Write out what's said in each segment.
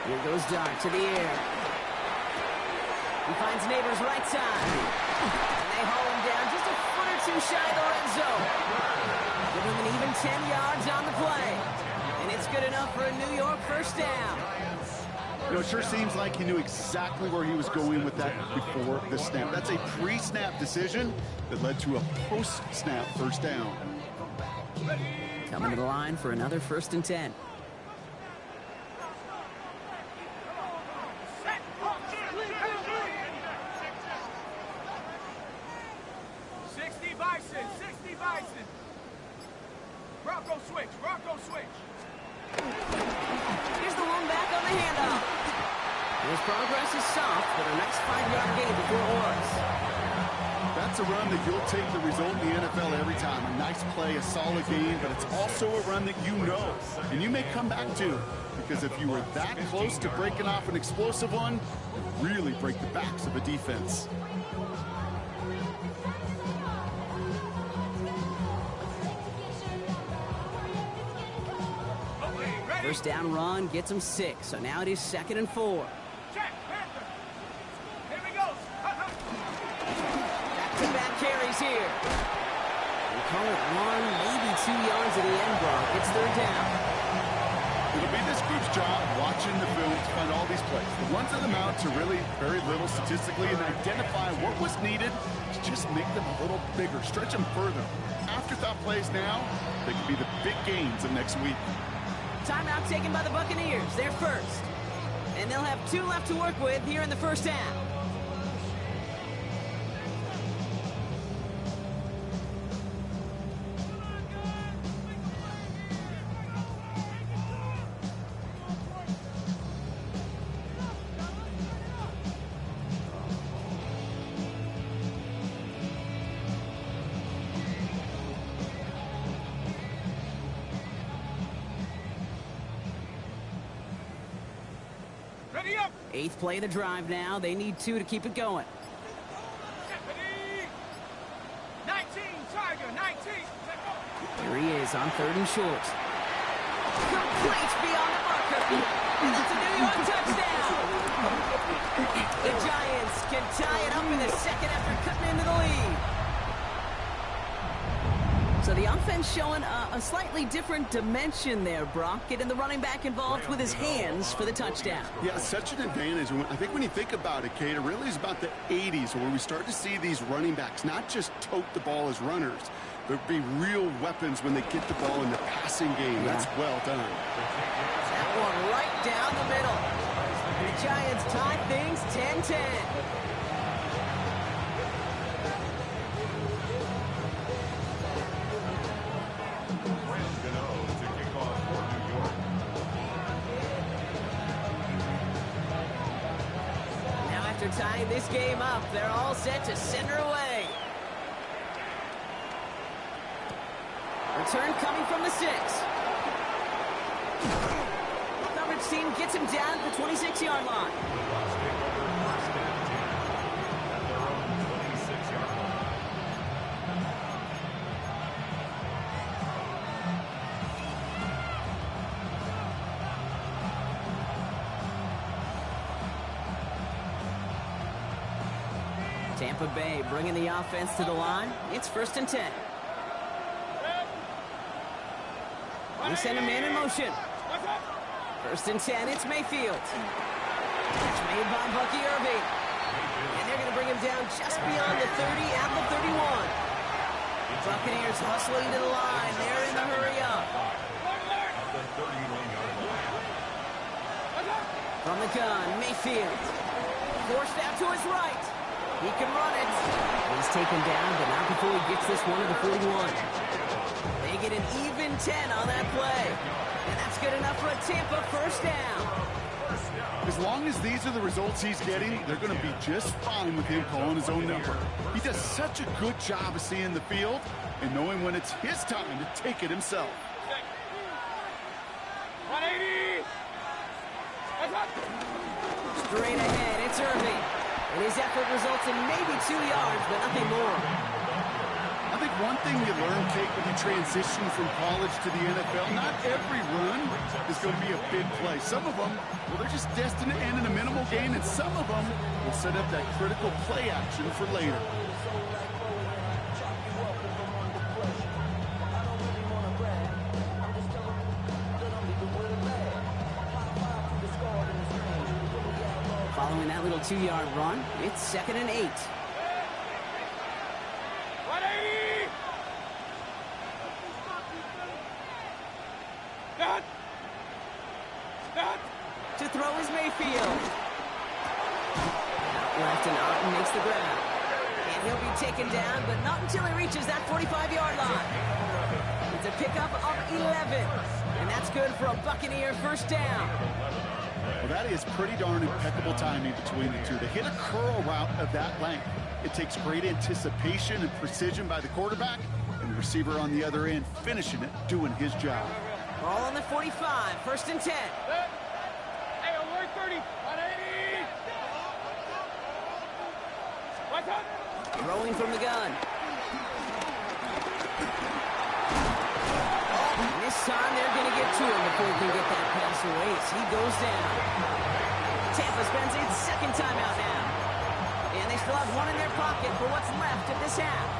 Here goes Dart to the air. He finds Neighbors right side. And they haul him down just a foot or two shy of the red zone. Give him an even 10 yards on the play. And it's good enough for a New York first down. You know, it sure seems like he knew exactly where he was going with that before the snap. That's a pre-snap decision that led to a post-snap first down. Coming to the line for another 1st and 10. Bronco switch. Here's the one back on the handoff. His progress is soft, but a nice 5-yard gain before Orris. That's a run that you'll take the result in the NFL every time. A nice play, a solid gain, but it's also a run that you know, and you may come back to. Because if you were that close to breaking off an explosive one, you really break the backs of a defense. First down run gets him 6, so now it is 2nd and 4. Back-to-back carries here. We call it 1, maybe 2 yards at the end, Brock. It's 3rd down. It'll be this group's job watching the film to find all these plays. The ones that amount to really very little statistically and identify what was needed to just make them a little bigger, stretch them further. Afterthought plays now, they could be the big gains of next week. Timeout taken by the Buccaneers. They're first. And they'll have 2 left to work with here in the first half. Ready up. 8th play of the drive now. They need 2 to keep it going. 19, Tiger, 19. Here he is on 3rd and short. Complete beyond the marker. And it's a New York touchdown. The Giants can tie it up in the 2nd after cutting into the lead. So the offense showing a slightly different dimension there, Brock. Getting the running back involved with his hands for the touchdown. Yeah, such an advantage. I think when you think about it, Kate, it really is about the 80s where we start to see these running backs not just tote the ball as runners, but be real weapons when they get the ball in the passing game. Yeah. That's well done. That one right down the middle. The Giants tie things 10-10. Tying this game up, they're all set to send her away. Return coming from the 6. Coverage team gets him down at the 26-yard line. Tampa Bay bringing the offense to the line. It's 1st and 10. They send a man in motion. 1st and 10, it's Mayfield. Catch made by Bucky Irving. And they're going to bring him down just beyond the 30 at the 31. Buccaneers hustling to the line. They're in the hurry up. From the gun, Mayfield. Forced out to his right. He can run it. He's taken down, but not before he gets this one to the 41. They get an even 10 on that play. And that's good enough for a Tampa first down. As long as these are the results he's getting, they're going to be just fine with him calling his own number. He does such a good job of seeing the field and knowing when it's his time to take it himself. 180. Straight ahead, it's Irving. And his effort results in maybe 2 yards, but nothing more. I think one thing you learn, Kate, when you transition from college to the NFL, not every run is going to be a big play. Some of them, well, they're just destined to end in a minimal gain, and some of them will set up that critical play action for later. Following that little 2-yard run, it's 2nd and 8. 180! Dot! Dot! To throw is Mayfield. Out left, and Otten makes the grab. And he'll be taken down, but not until he reaches that 45-yard line. It's a pickup of 11. And that's good for a Buccaneer first down. Well, that is pretty darn impeccable timing between the two. To hit a curl route of that length, it takes great anticipation and precision by the quarterback, and the receiver on the other end finishing it, doing his job. Ball on the 45, 1st and 10. Hey, over 30! 180! What's up? Throwing from the gun. And this time they're going to get to him before he can get that pass away as he goes down. Tampa spends its 2nd timeout now. And they still have one in their pocket for what's left of this half.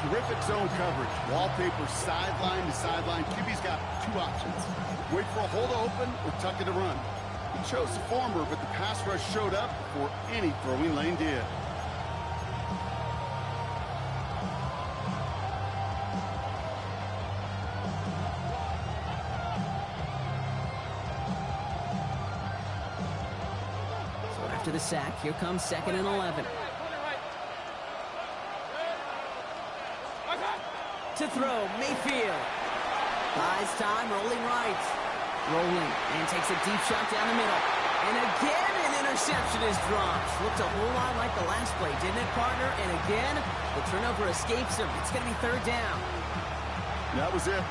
Terrific zone coverage. Wallpaper sideline to sideline. QB's got 2 options. Wait for a hole to open or tuck it to run. He chose the former, but the pass rush showed up before any throwing lane did. So after the sack, here comes 2nd and 11. To throw, Mayfield. Buys time, rolling right. Rolling, and takes a deep shot down the middle. And again, an interception is dropped. Looked a whole lot like the last play, didn't it, partner? And again, the turnover escapes him. It's going to be 3rd down. That was it.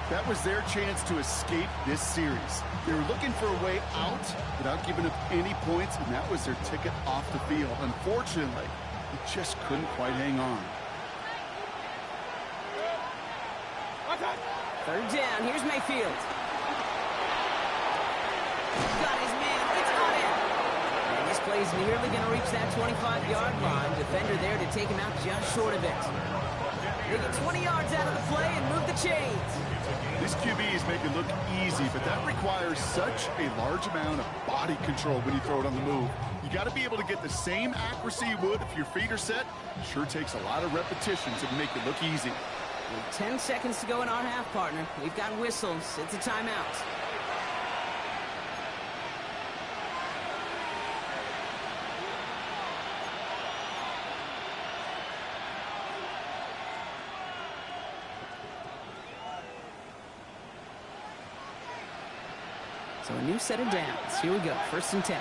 That was their chance to escape this series. They were looking for a way out without giving up any points, and that was their ticket off the field. Unfortunately, they just couldn't quite hang on. 3rd down, here's Mayfield. Got his man, it's on him. And this play's nearly going to reach that 25-yard line. Defender there to take him out just short of it. They get 20 yards out of the play and move the chains. These QBs make it look easy, but that requires such a large amount of body control when you throw it on the move. You got to be able to get the same accuracy you would if your feet are set. Sure takes a lot of repetition to make it look easy. With 10 seconds to go in our half, partner. We've got whistles. It's a timeout. So a new set of downs. Here we go. 1st and 10.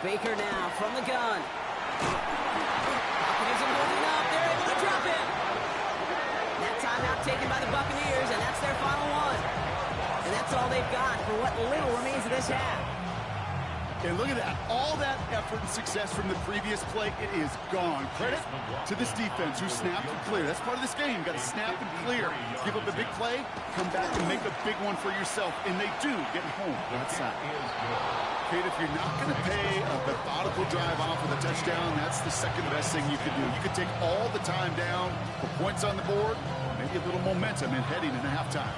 Baker now from the gun. Buccaneers are moving up. They're able to drop it. That timeout taken by the Buccaneers, and that's their final one. And that's all they've got for what little remains of this half. And look at that. All that effort and success from the previous play, it is gone. Credit to this defense who snapped and cleared. That's part of this game. Got to snap and clear. Give up a big play, come back and make a big one for yourself. And they do, getting home outside. Kate, if you're not going to pay a methodical drive off with a touchdown, that's the second best thing you can do. You can take all the time down, put points on the board, maybe a little momentum in heading into halftime.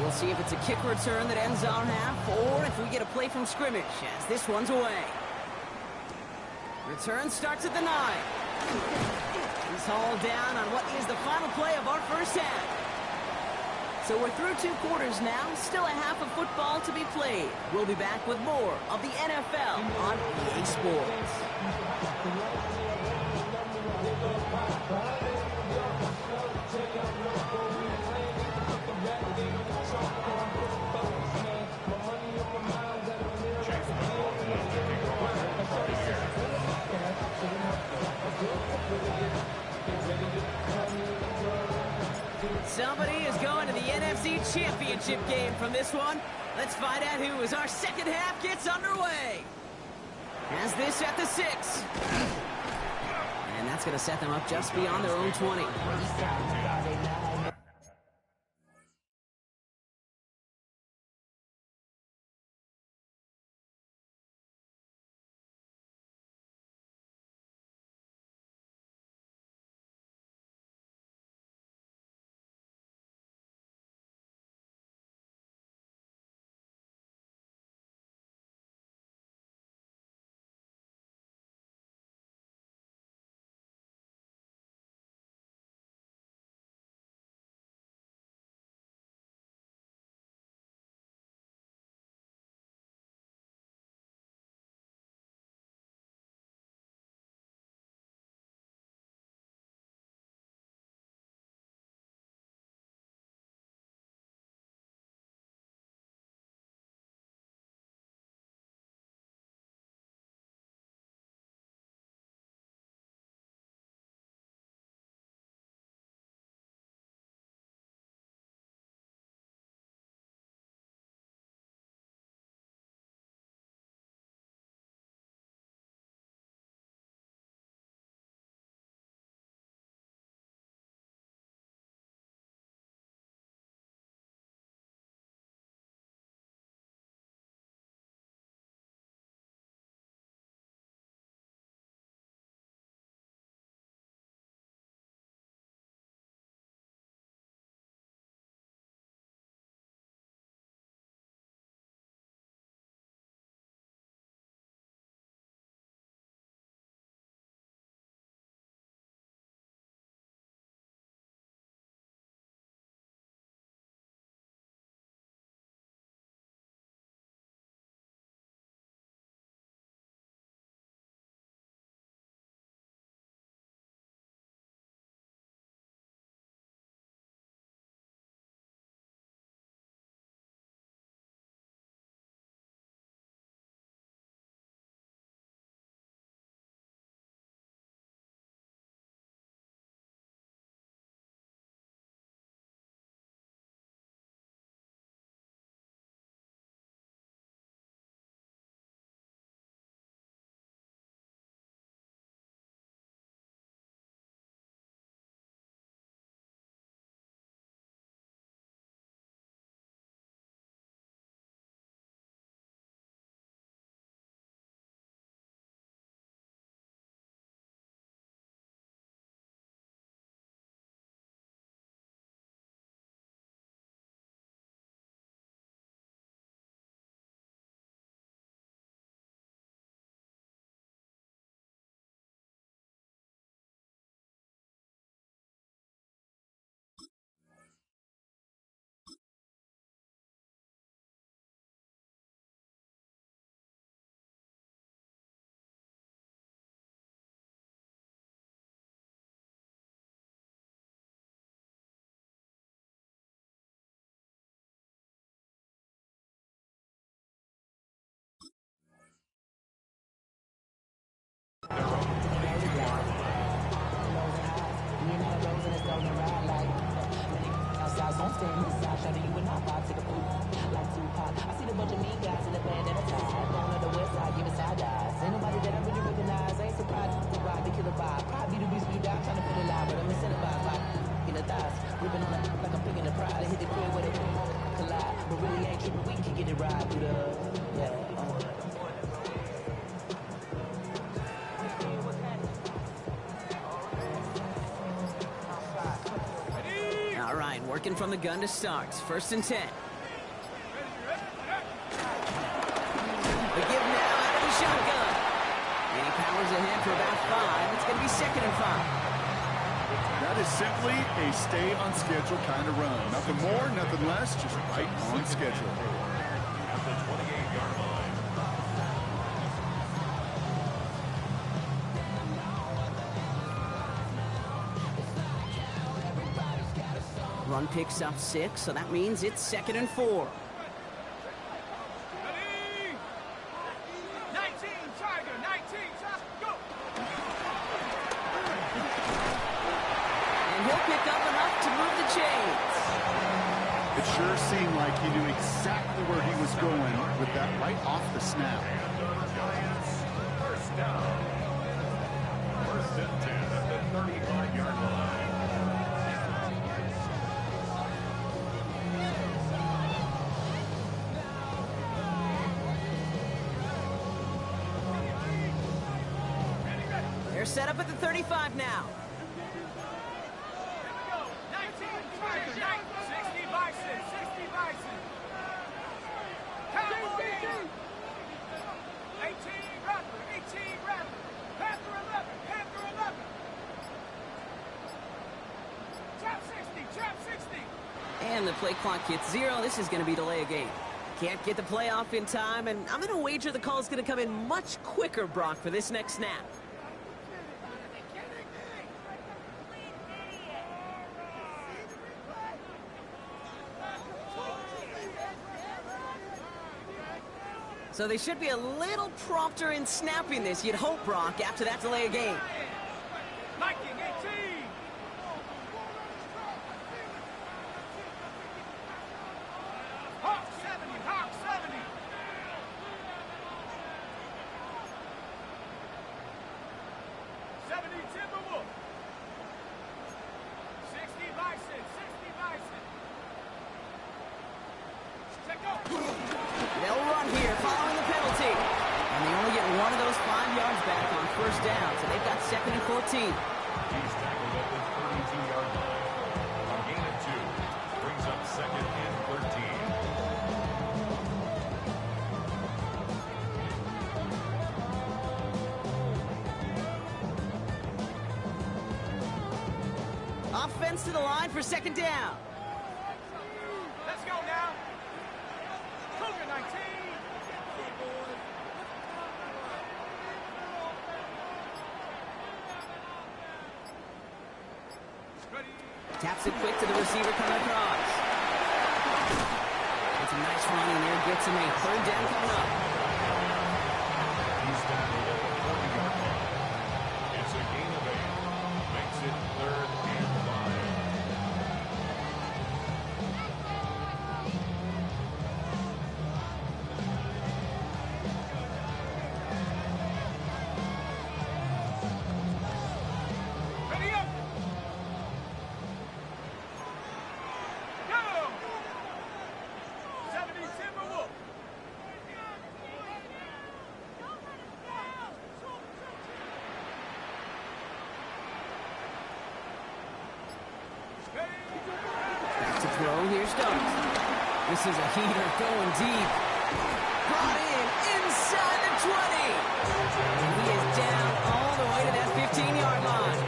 We'll see if it's a kick return that ends our half, or if we get a play from scrimmage, as this one's away. Return starts at the 9. He's hauled down on what is the final play of our first half. So we're through 2 quarters now, still a half of football to be played. We'll be back with more of the NFL on EA Sports. somebody is going to the NFC Championship game from this one. Let's find out who as our second half gets underway. Has this at the 6. And that's going to set them up just beyond their own 20. All right, working from the gun to start. 1st and 10. The give now out of the shotgun. And he powers ahead for about 5. It's going to be 2nd and 5. That is simply a stay on schedule kind of run. Nothing more, nothing less, just right on schedule. At the 28-yard line. Run picks up 6, so that means it's 2nd and 4. Ready? 19, Tiger, 19, go! And he'll pick up enough to move the chains. It sure seemed like he knew exactly where he was going with that right off the snap. Giants, first down. First and 10 at the 35-yard line. They're set up at the 35 now. 19 Tiger, 60 Bison, 60 Bison. Cowboys. 18 Rattler, 18 Rattler. Panther 11, Panther 11. Trap 60, trap 60. And the play clock hits 0. This is going to be delay a game. Can't get the play off in time, and I'm going to wager the call is going to come in much quicker, Brock, for this next snap. So they should be a little prompter in snapping this, you'd hope, Brock, after that delay of game. Viking 18. Hawk 70, Hawk 70. 70 Timberwolf. 60 Bison, 60 Bison. Check out. They'll run here following the penalty. And they only get one of those 5 yards back on first down, so they've got 2nd and 14. He's tackled at the 32-yard line. A gain of 2 brings up 2nd and 13. Offense to the line for 2nd down. Let's go now. Cougar 19. Ready. Taps it quick to the receiver coming across. It's a nice run in there, gets him a 3rd down coming up. He's tackled at the 40-yard line. It's a gain of 8. Makes it 3rd and 5. Ready up. Go. 70 Timberwolf. Back to throw, here's Stokes. This is a heater going deep. Brought in inside the 20. And he is down all the way to that 15-yard line.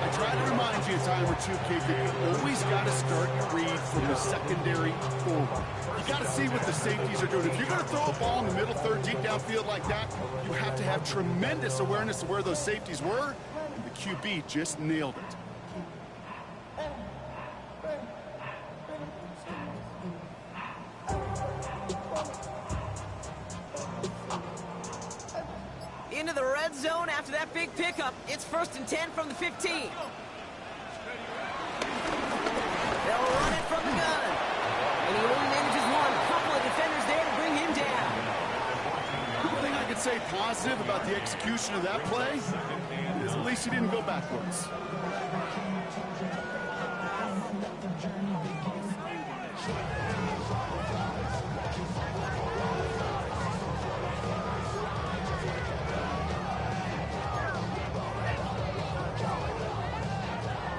I try to remind you a time or two, kid, that you always got to start your read from the secondary forward. You got to see what the safeties are doing. If you're going to throw a ball in the middle third, deep downfield like that, you have to have tremendous awareness of where those safeties were, and the QB just nailed it. Into the red zone after that big pickup. It's 1st and 10 from the 15. They'll run it from the gun. And he only manages one. Couple of defenders there to bring him down. One thing I could say positive about the execution of that play is at least he didn't go backwards.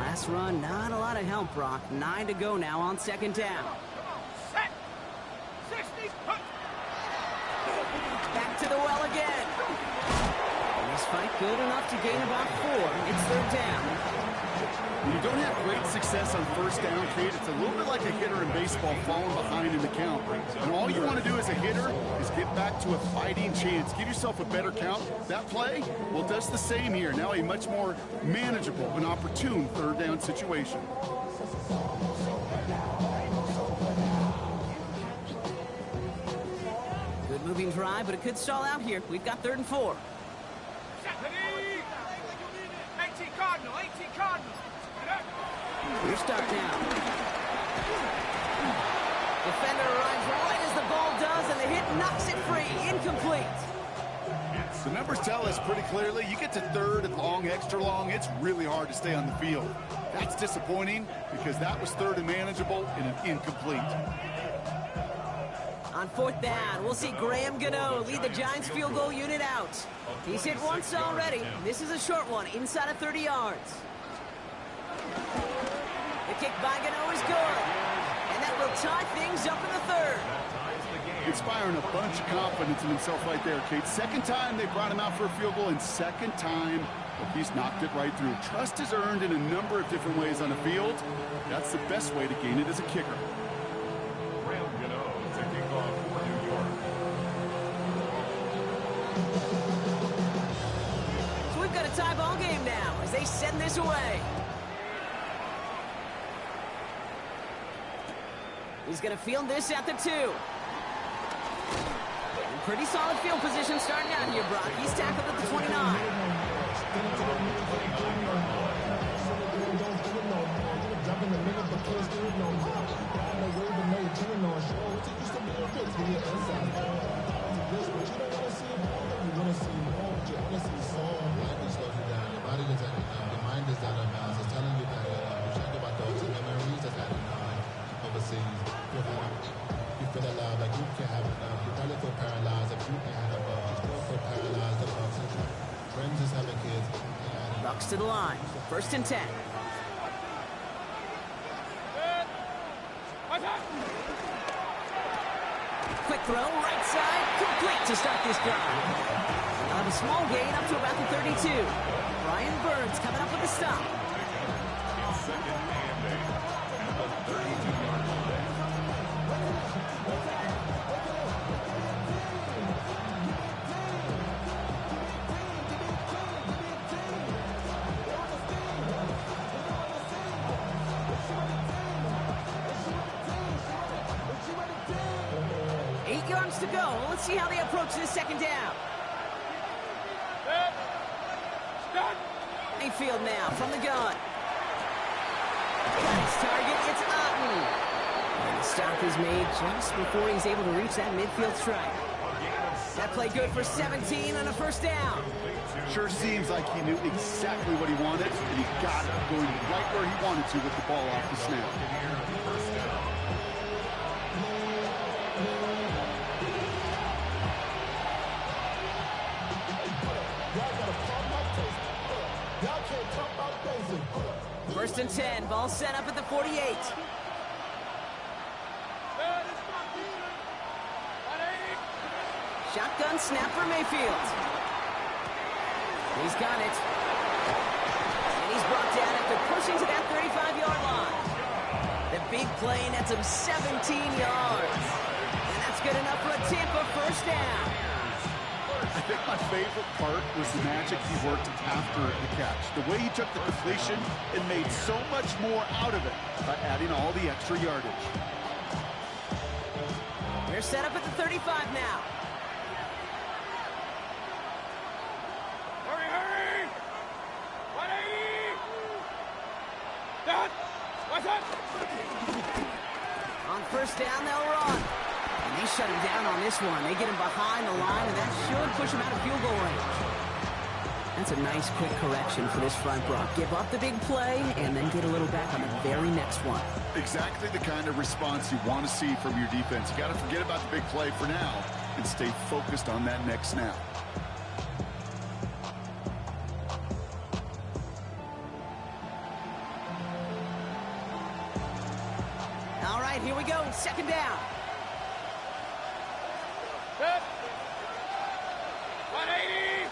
Last run, not a lot of help, Brock. 9 to go now on 2nd down. Set. 60. Hook. Back to the well again. And this fight good enough to gain about 4. It's 3rd down. When you don't have great success on first down, Kate, it's a little bit like a hitter in baseball falling behind in the count. And all you want to do as a hitter is get back to a fighting chance. Give yourself a better count. That play, well, does the same here. Now a much more manageable and opportune 3rd down situation. Good moving drive, but it could stall out here. We've got 3rd and 4. Ready. 18 Cardinal, 18 Cardinal. Your start now. Defender arrives right as the ball does, and the hit knocks it free. Incomplete. The numbers tell us pretty clearly, you get to third and long, extra long, it's really hard to stay on the field. That's disappointing because that was third and manageable and an incomplete. On fourth down, we'll see Graham Gano lead the Giants field goal unit out. He's hit once already. This is a short one, inside of 30 yards. The kick by Gano is good. And that will tie things up in the third. Inspiring a bunch of confidence in himself right there, Kate. Second time they brought him out for a field goal, and second time he's knocked it right through. Trust is earned in a number of different ways on the field. That's the best way to gain it as a kicker. Graham Gano to kick off for New York. So we've got a tie ball game now as they send this away. He's going to field this at the 2. Pretty solid field position starting out here, Brock. He's tackled at the 29. Bucs to the line. First and 10. Quick throw, right side, complete to start this drive. They'll have a small gain up to about the 32. Brian Burns coming up with a stop. Second and 8 at the 32-yard line. 8 yards to go. Let's see how they approach this second down. Mayfield now from the gun. Got his target. It's Otten. And the stop is made just before he's able to reach that midfield strike. That play good for 17 on a first down. Sure seems like he knew exactly what he wanted, and he got it going right where he wanted to with the ball off the snap. First and 10, ball set up at the 48. Shotgun snap for Mayfield. He's got it. And he's brought down after pushing to that 35-yard line. The big play nets him 17 yards. And that's good enough for a Tampa first down. I think my favorite part was the magic he worked after the catch. The way he took the completion and made so much more out of it by adding all the extra yardage. They're set up at the 35 now. Hurry! 180! Done! What's up? On first down, they'll run. And they shut him down on this one. They get him behind the line, and that should push him out of field goal range. That's a nice quick correction for this front, Brock. Give up the big play, and then get a little back on the very next one. Exactly the kind of response you want to see from your defense. You got to forget about the big play for now and stay focused on that next snap. All right, here we go. Second down. Good. 180!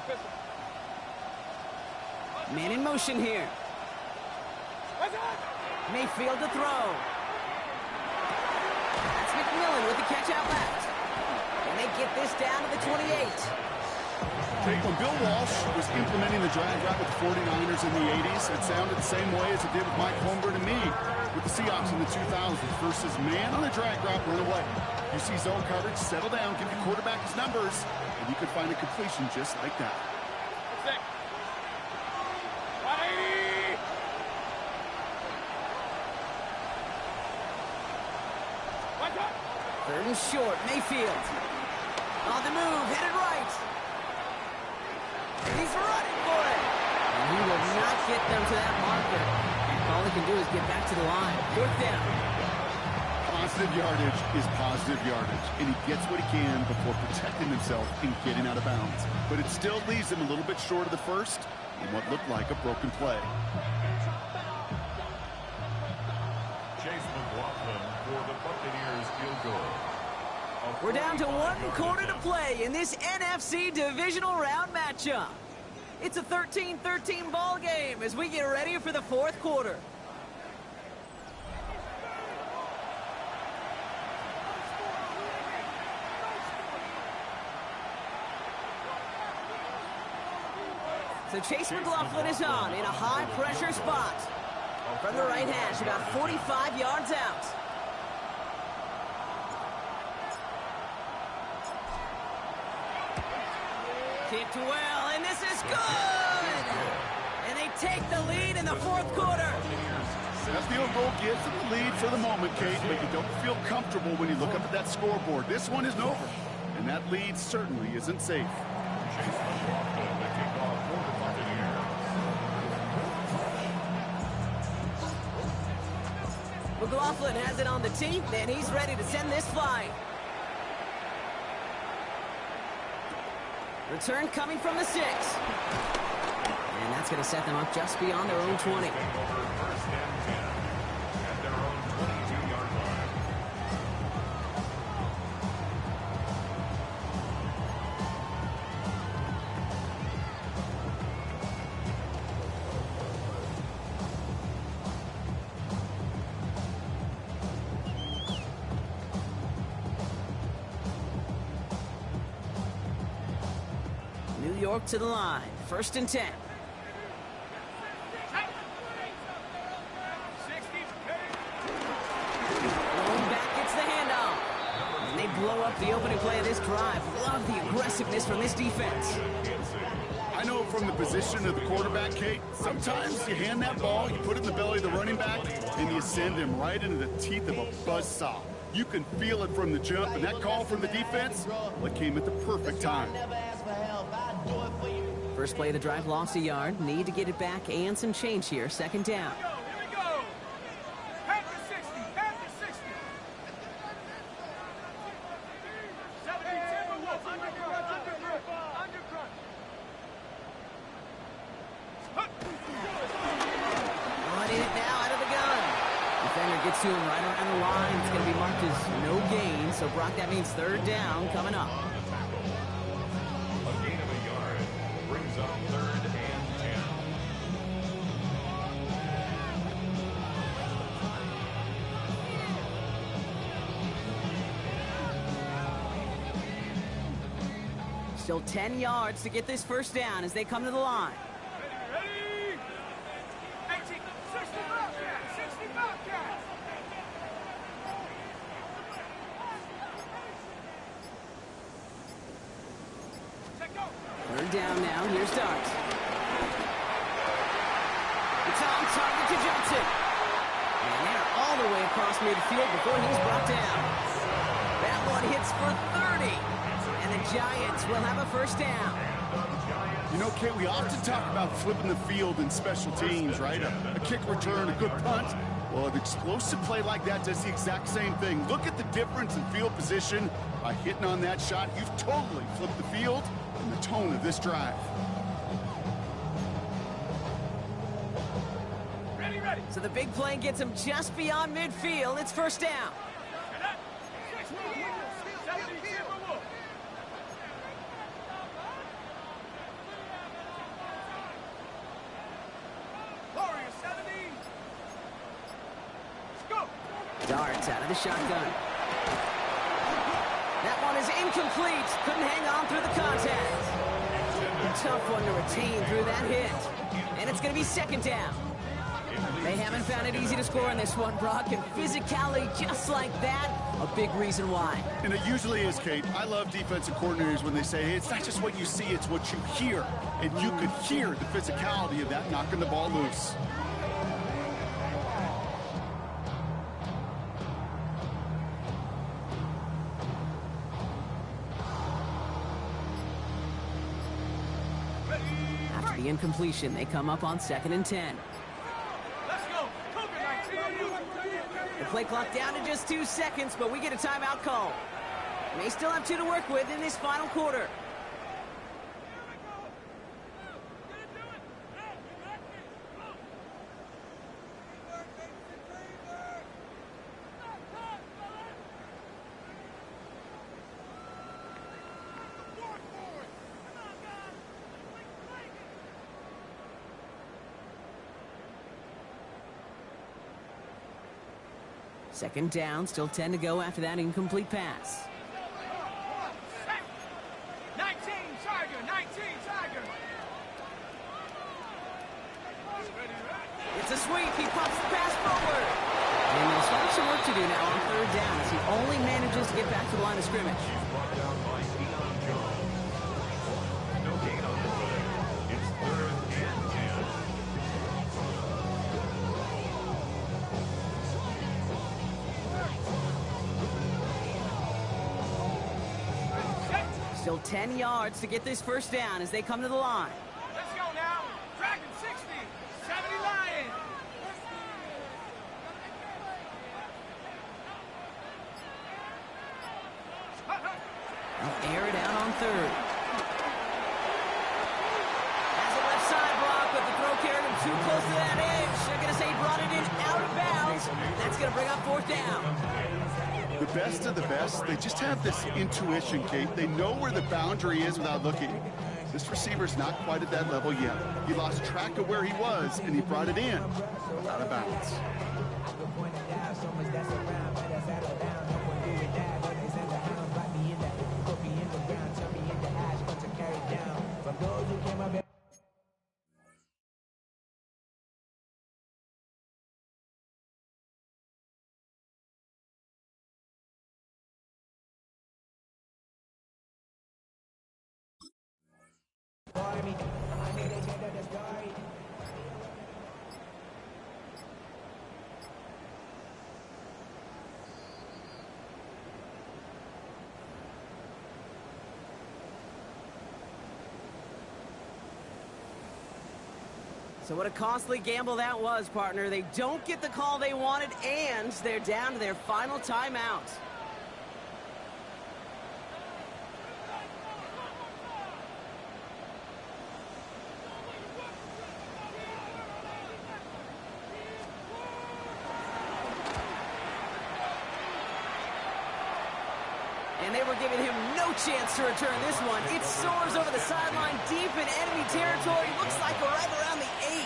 Pistol. Man in motion here. What's up? Mayfield to throw. That's McMillan with the catch out left. And they get this down to the 28. When Bill Walsh was implementing the drag route with the 49ers in the 80s, it sounded the same way as it did with Mike Holmgren and me with the Seahawks in the 2000s versus man on the drag route, run away. You see zone coverage, settle down, give the quarterback his numbers, and you could find a completion just like that. Third and short, Mayfield. On the move, headed right. He's running for it. And he will not get them to that marker. All he can do is get back to the line. Fourth down. Positive yardage is positive yardage, and he gets what he can before protecting himself and getting out of bounds. But it still leaves him a little bit short of the first in what looked like a broken play. Chase McLaughlin for the Buccaneers field goal. We're down to 1 quarter to play in this NFC divisional round matchup. It's a 13-13 ball game as we get ready for the fourth quarter. So Chase McLaughlin is on in a high-pressure spot. From the right hash, about 45 yards out. Kicked well, and this is good! And they take the lead in the fourth quarter. That field goal gives them the lead for the moment, Kate, but you don't feel comfortable when you look up at that scoreboard. This one isn't over, and that lead certainly isn't safe. Chase McLaughlin to kick off for the Buccaneers. McLaughlin has it on the tee, and he's ready to send this flying. Return coming from the 6. And that's going to set them up just beyond their own 20. First and 10 at their own 22-yard line. New York to the line. First and 10. Going back gets the handoff. And they blow up the opening play of this drive. Love the aggressiveness from this defense. I know from the position of the quarterback, Kate, sometimes you hand that ball, you put it in the belly of the running back, and you send him right into the teeth of a buzzsaw. You can feel it from the jump, and that call from the defense, well, it came at the perfect time. First play of the drive lost a yard. Need to get it back and some change here. Second down. Here we go. Half to 60. Half to 60. 70, Timberwolves. Undercut. Running it now out of the gun. Defender gets to him right around the line. It's going to be marked as no gain. So, Brock, that means third down coming up. A gain of a yard brings up third and 10. Still 10 yards to get this first down as they come to the line. Ready? 18, 60 Bobcats. 60 Bobcats. Take go. Third down now. Here's Dart. It's on target to Johnson. And they're all the way across midfield before he's brought down. That one hits for 30. And the Giants will have a first down. You know, Kate, we often talk about flipping the field in special teams, right? A kick return, a good punt. Well, an explosive play like that does the exact same thing. Look at the difference in field position. By hitting on that shot, you've totally flipped the field and the tone of this drive. Ready, ready. So the big play gets him just beyond midfield. It's first down. 60 Eagles. 70 Timberwolves. Warriors 70. Let's go. Darts out of the shotgun. That one is incomplete. Couldn't hang on through the contact. Tough one to retain through that hit. And it's going to be second down. They haven't found it easy to score in this one, Brock, and physicality just like that, a big reason why. And it usually is, Kate. I love defensive coordinators when they say, hey, it's not just what you see, it's what you hear. And you could hear the physicality of that knocking the ball loose. The incompletion. They come up on 2nd and 10. Let's go. Cougar 19. The play clock down to just 2 seconds, but we get a timeout call. They still have 2 to work with in this final quarter. Second down, still 10 to go after that incomplete pass. 19, Tiger, 19, Tiger. It's a sweep. He pops the pass forward. And they'll start some work to do now on 3rd down as he only manages to get back to the line of scrimmage. Brought down by Deion Jones. No gain on the play. It's 3rd and 10. Still 10 yards to get this first down as they come to the line. Let's go now. Dragon 60, 70 Lion. They'll air it out on 3rd. Has a left side block, but the throw carried him too close to that edge. They're going to say he brought it in out of bounds. That's going to bring up 4th down. The best of the best, they just have this intuition, Kate. They know where the boundary is without looking. This receiver's not quite at that level yet. He lost track of where he was, and he brought it in out of bounds. So what a costly gamble that was, partner. They don't get the call they wanted, and they're down to their final timeout. And they were giving him no chance to return this one. It soars over the sideline deep in enemy territory. Looks like right around the 8.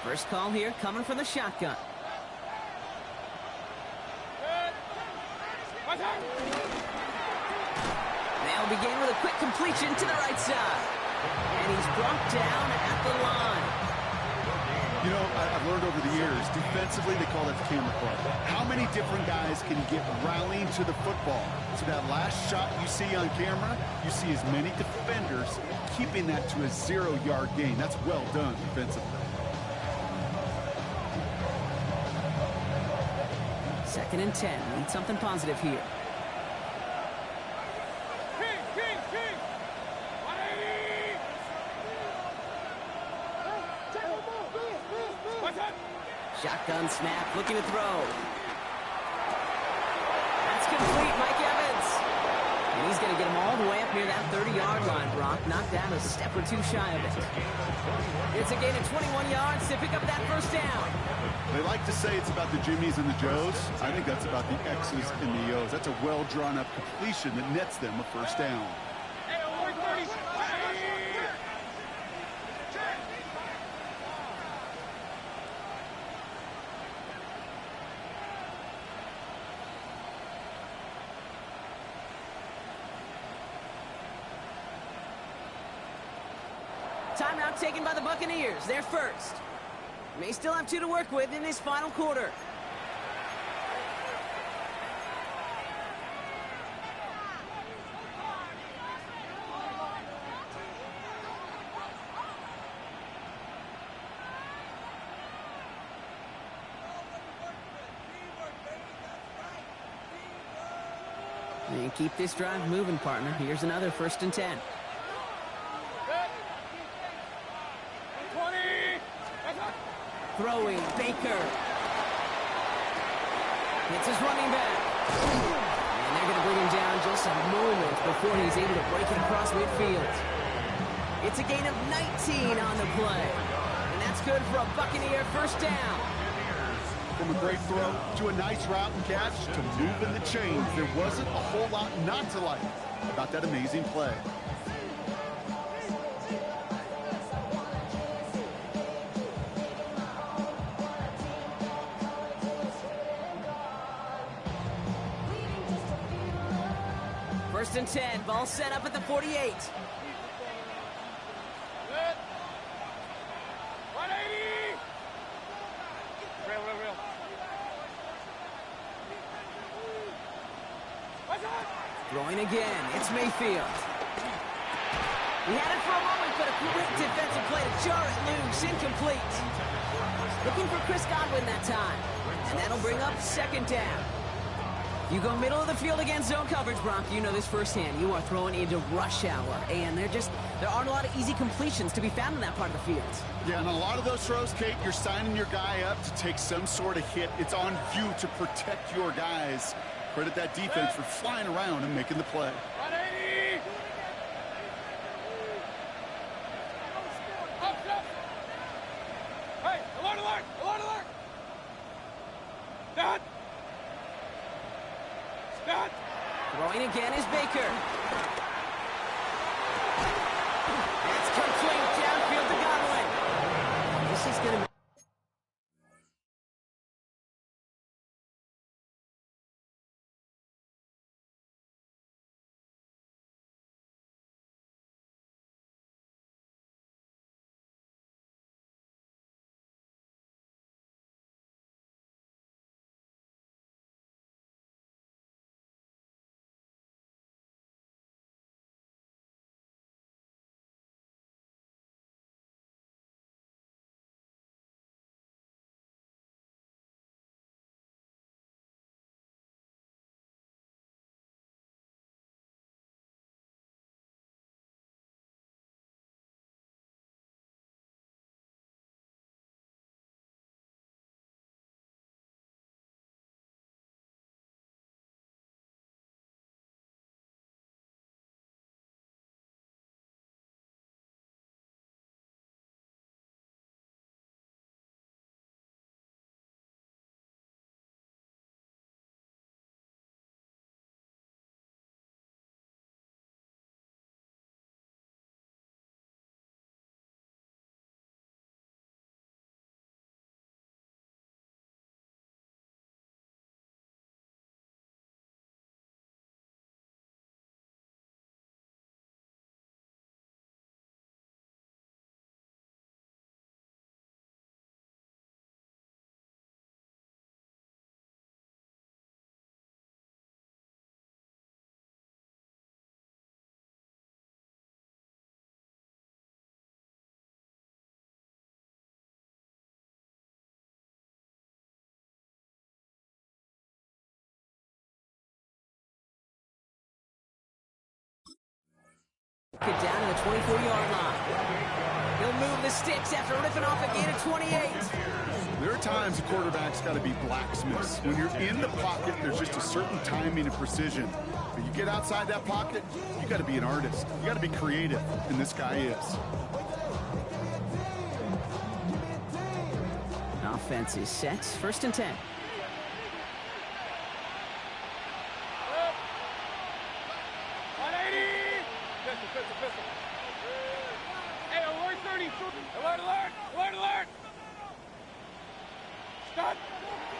First call here coming from the shotgun. They'll begin with a quick completion to the right side. And he's brought down at the line. You know, I've learned over the years, defensively, they call that the camera club. How many different guys can get rallying to the football? So that last shot you see on camera, you see as many defenders keeping that to a 0-yard gain. That's well done defensively. 2nd and 10. Need something positive here. King. 180. Shotgun snap, looking to throw. That's complete, Mike Evans. And he's going to get him all the way up near that 30-yard line, Brock. Knocked down a step or 2 shy of it. It's a gain of 21 yards to pick up that first down. They like to say it's about the Jimmies and the Joes. I think that's about the X's and the O's. That's a well-drawn-up completion that nets them a first down. Timeout taken by the Buccaneers. They're first. May still have 2 to work with in this final quarter. And keep this drive moving, partner. Here's another 1st and 10. 20. Throwing, Baker. Hits his running back. And they're going to bring him down just a moment before he's able to break it across midfield. It's a gain of 19 on the play. And that's good for a Buccaneer 1st down. From a great throw to a nice route and catch to moving the chains, there wasn't a whole lot not to like about that amazing play. First and 10, ball set up at the 48. Good. 180. Real. What's that? Throwing again, it's Mayfield. He had it for a moment, but a great defensive play to jar it loose, incomplete. Looking for Chris Godwin that time, and that'll bring up 2nd down. You go middle of the field against zone coverage, Bronk. You know this firsthand. You are throwing into rush hour, and there aren't a lot of easy completions to be found in that part of the field. Yeah, and a lot of those throws, Kate, you're signing your guy up to take some sort of hit. It's on you to protect your guys. Credit that defense for flying around and making the play. 180. Up. Hey, alert. Dad. Throwing again is Baker. It's complete downfield to Godwin. This is going to be... Get down to the 24-yard line. He'll move the sticks after ripping off a gain of 28. There are times a quarterback's got to be blacksmiths. When you're in the pocket, there's just a certain timing and precision. But you get outside that pocket, you got to be an artist. You got to be creative, and this guy is. Offense is set. 1st and 10. Pistol. Hey, alert 30. Alert. Stop.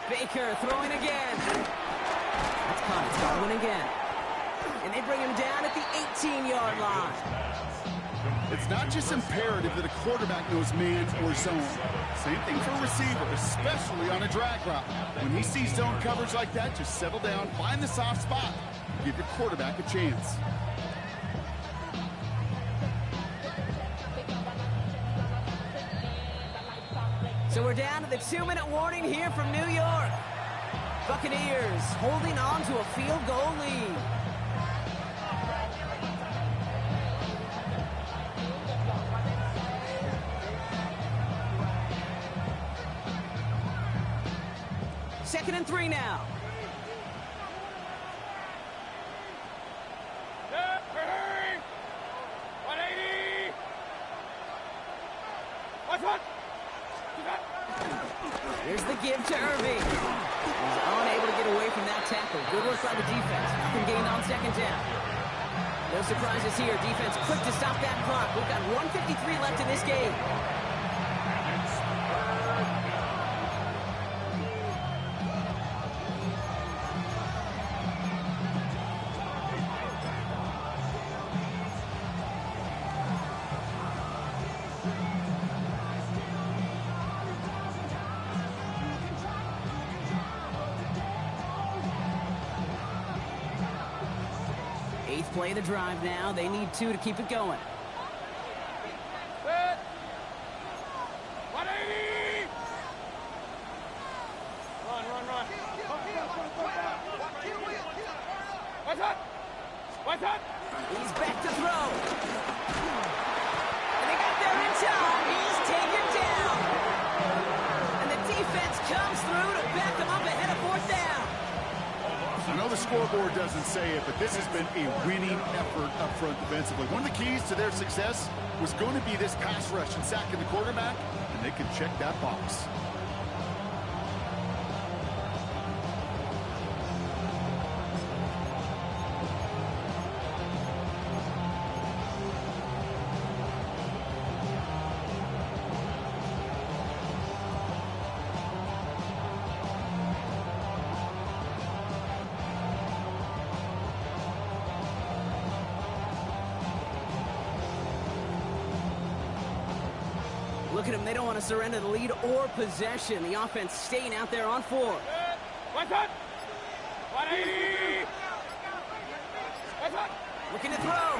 Baker throwing again. That's caught. It's Godwin again. And they bring him down at the 18-yard line. It's not just imperative that a quarterback knows man or zone. Same thing for a receiver, especially on a drag route. When he sees zone coverage like that, just settle down, find the soft spot, and give your quarterback a chance. So we're down to the 2-minute warning here from New York. Buccaneers holding on to a field goal lead. 2nd and 3 now. Hurry! 180! What's what? Here's the give to Irving. He's unable to get away from that tackle. Good work by the defense. Nothing gained on 2nd down. No surprises here. Defense quick to stop that clock. We've got 1:53 left in this game. Eighth play of the drive now. They need 2 to keep it going. Set. 180! Run. What's up? He's back to throw. And they got there in time. He's taken down. And the defense comes through to back him up ahead of 4th down. I know the scoreboard doesn't say it, but this has been a winning effort up front defensively. One of the keys to their success was going to be this pass rush and sacking the quarterback, and they can check that box. Look at them. They don't want to surrender the lead or possession. The offense staying out there on 4. What's up? 180! What's up? Looking to throw.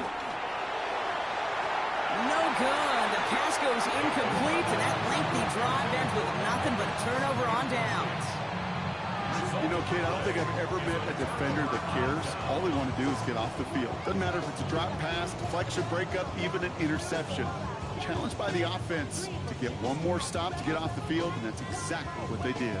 No good. The pass goes incomplete, and that lengthy drive ends with nothing but a turnover on downs. You know, Kate, I don't think I've ever met a defender that cares. All they want to do is get off the field. Doesn't matter if it's a drop pass, deflection, breakup, even an interception. Challenged by the offense to get one more stop to get off the field, and that's exactly what they did.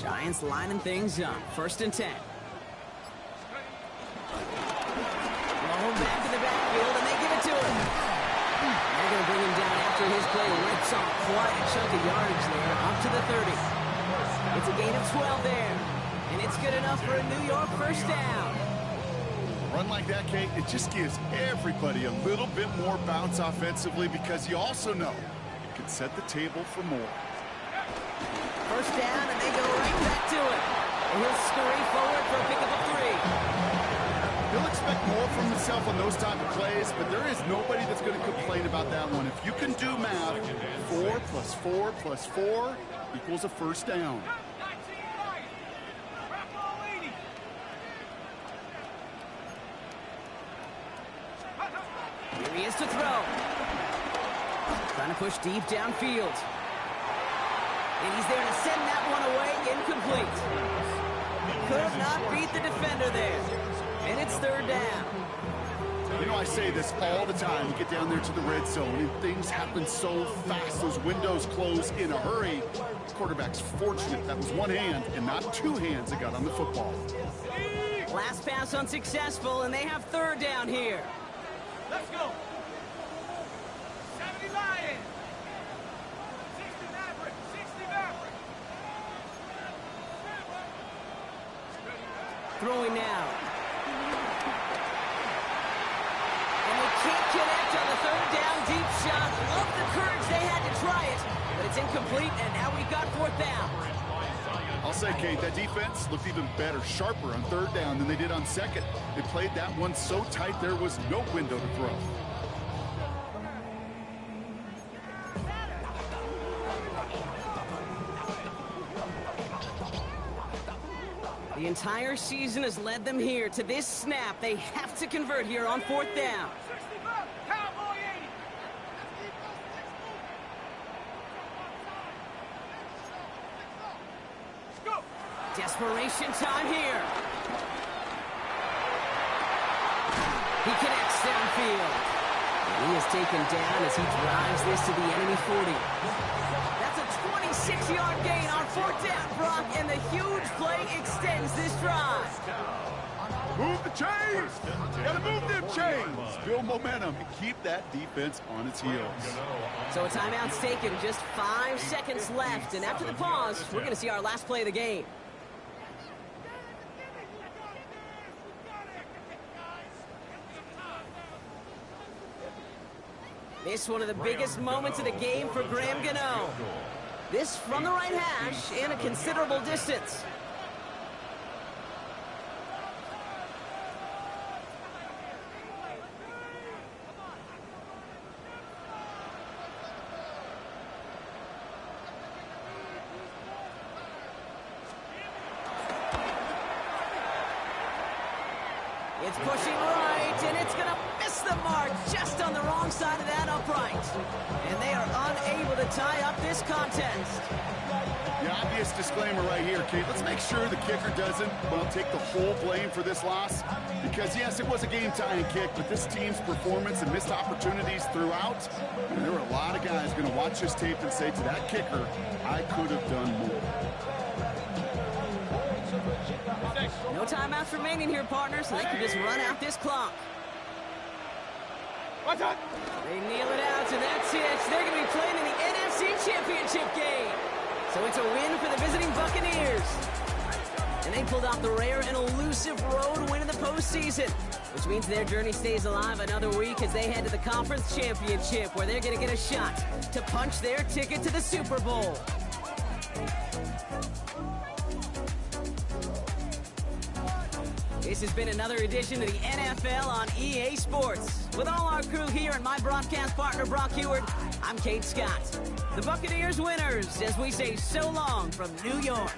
Giants lining things up. 1st and 10. Back in the backfield, and they give it to him. They're going to bring him down after his play rips off quite a chunk of yardage there, up to the 30. It's a gain of 12 there, and it's good enough for a New York 1st down. Run like that, Kate, it just gives everybody a little bit more bounce offensively because you also know it can set the table for more. 1st down, and they go right back to it. And he'll scurry forward for a pickup of 3. He'll expect more from himself on those type of plays, but there is nobody that's going to complain about that one. If you can do math, 4 + 4 + 4 equals a 1st down. Here he is to throw. Trying to push deep downfield. And he's there to send that one away, incomplete. Could not beat the defender there. And it's 3rd down. You know, I say this all the time. You get down there to the red zone, and things happen so fast. Those windows close in a hurry. The quarterback's fortunate that was one hand and not 2 hands that got on the football. Last pass unsuccessful, and they have 3rd down here. Let's go. 70 Lions. 60 Maverick. 60 Maverick. Throwing now. And they can't connect on the 3rd down deep shot. Love the courage they had to try it, but it's incomplete, and now we've got 4th down. I'll say, Kate, that defense looked even better, sharper on 3rd down than they did on 2nd. They played that one so tight there was no window to throw. The entire season has led them here to this snap. They have to convert here on 4th down. Desperation time here. He connects downfield. And he is taken down as he drives this to the enemy 40. That's a 26-yard gain on 4th down, Brock, and the huge play extends this drive. Move the chains! Gotta move them chains! Build momentum and keep that defense on its heels. So a timeout's taken, just 5 seconds left, and after the pause, we're going to see our last play of the game. This one of the biggest moments of the game for Graham Gano. This from the right hash and a considerable distance. It's pushing right, and it's going to miss the mark just on the wrong side of that upright. And they are unable to tie up this contest. The obvious disclaimer right here, Kate. Let's make sure the kicker doesn't, well, take the full blame for this loss. Because, yes, it was a game-tying kick, but this team's performance and missed opportunities throughout, and there were a lot of guys going to watch this tape and say to that kicker, I could have done more. No timeouts remaining here, partners, so they can just run out this clock. They kneel it out, and that's it. They're going to be playing in the NFC Championship game. So it's a win for the visiting Buccaneers. And they pulled off the rare and elusive road win in the postseason, which means their journey stays alive another week as they head to the Conference Championship, where they're going to get a shot to punch their ticket to the Super Bowl. This has been another edition of the NFL on EA Sports. With all our crew here and my broadcast partner, Brock Heward, I'm Kate Scott. The Buccaneers winners, as we say so long from New York.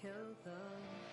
kill the